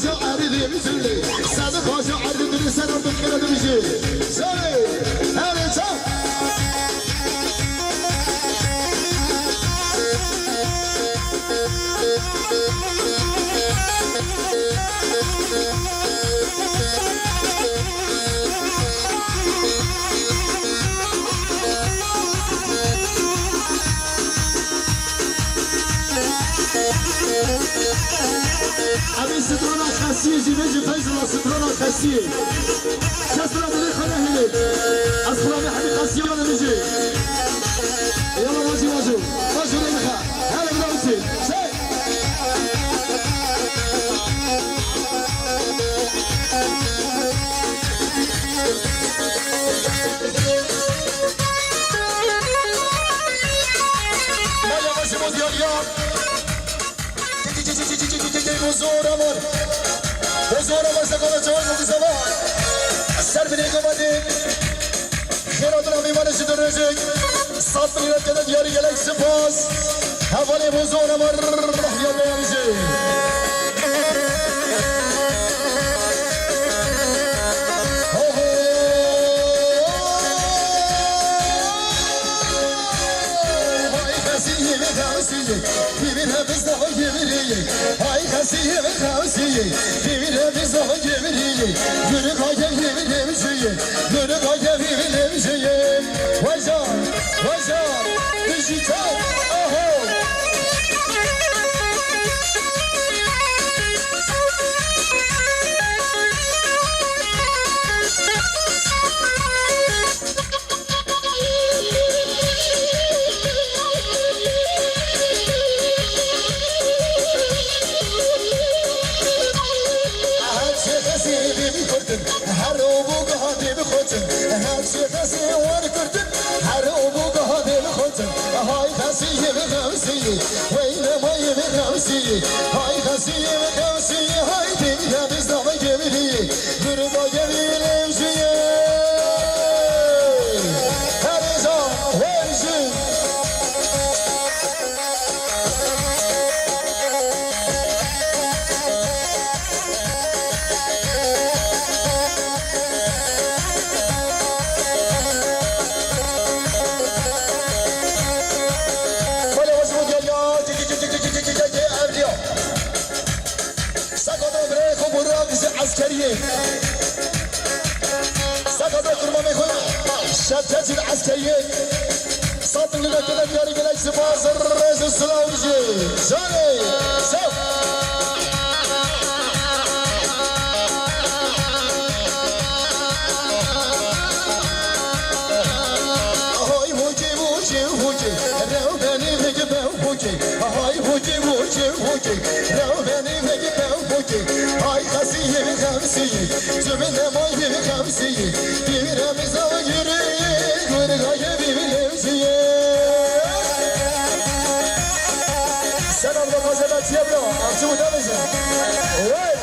باشا عریضی میتونی صد باشا عریضی سلام بخیرد میشه سالی همه چا أبي سترنا خاسية جيبي فيصل سترنا خاسية كسرة اللي خلاه هيك أصلا محمد خاسية ولا نجي يلا واجي واجو واجو ليخا هلا بروتي شاي مايا ماشي موزيال يوم حضور امر سکان جوان مدی زبان سر بینی گمدی خیرات را میمانه شد رجک ساعت میرد کدد یاری گلک سپاس حوالی حضور امر رحیان بیانجی ببینه بزده گمیری های خسیه به خواسیه ببینه بزده گمیری گونه کاگه ببینه میشه گونه کاگه ببینه میشه وایزان دیجیتال آهو هاي خسيه وخوسيه هاي دنيا بزدما جميلي غربا جميل امشيه هرزا هرزي عسكرية سقط القرمة ميخونا شبكة العسكرية صوت اللي كده جاري بلاك سباز الرئيس السلاوجي زاني سوف هاي بوجي رو بني بجبه بوجي هاي بوجي رو بني بجبه بوجي هاي خسيه بخمسيه زمن ماي بخمسيه بيرا مزاو يري ورغايه بيبلمسيه سلام بغزلات يا برو عمسو دمزه واي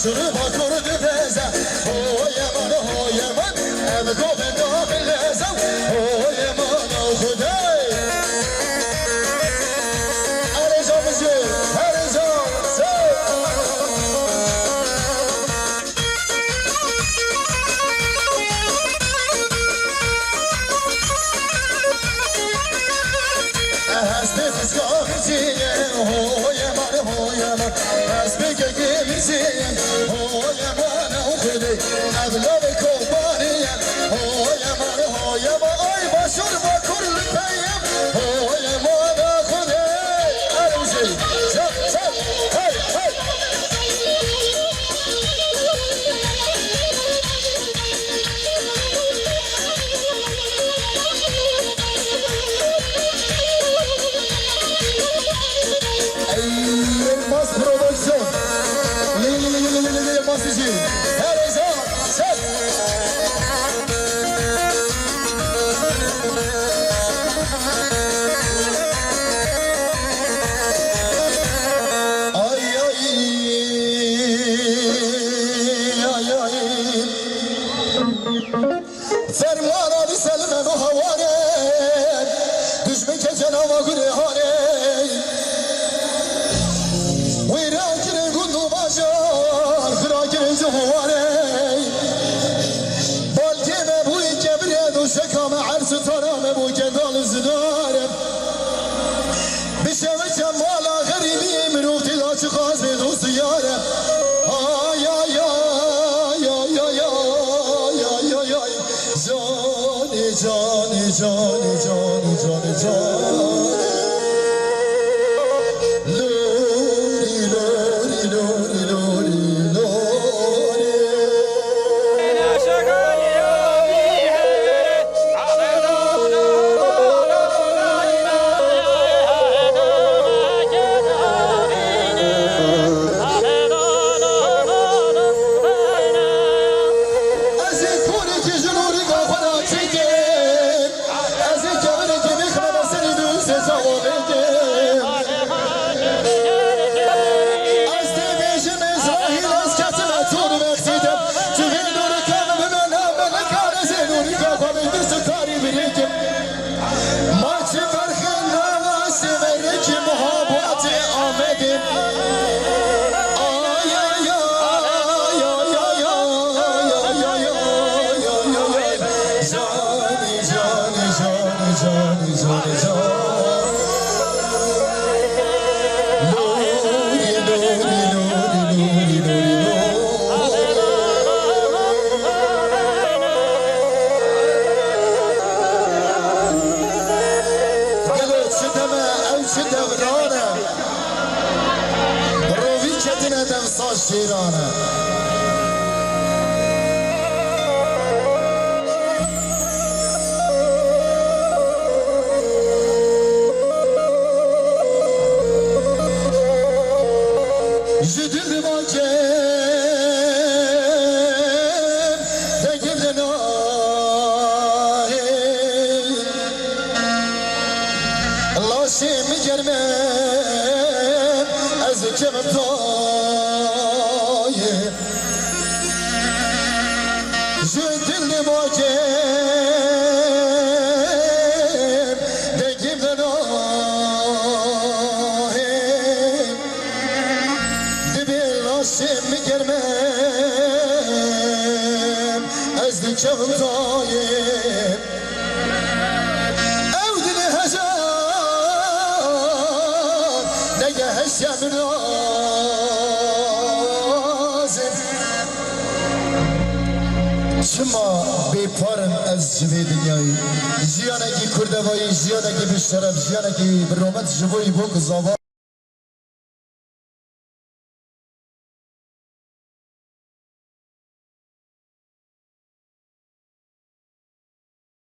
شروع با کرد بزن هوی من ام گوه داخل لزم هوی من خدای ارزا بزیر ارزا هست بفزگاه زیم هوی من هست بگه زیم هوی من خدای اولاد کوبانیم هوی من آی باشور با کل پیم هوی من خدای ارزی زم هی Mas production, masiji, hereza, set. Ay ay ay ay. Fermana di selme bu havare, düşme ke cenava gurehane. شكام عرس ترام ابو جدال زدارم بشوي جمالا غريبي من وقت لا تخاز بدو سيارة يا يا يا يا يا يا يا يا جاني جاني جاني جاني جاني جاني لوري لوري لوري لوري شیرانه جدل باکم دگم دنای لاشی میگرمم از کمم جدل باکم دگم دنای دبی لاشی میگرمم از کمم دایم او دل هزار نگه هشم نازم شما بیپارم از جوی دنیایی جیانه کی کردوایی جیانه کی بشترم جیانه کی برومت جوی بوک زاوا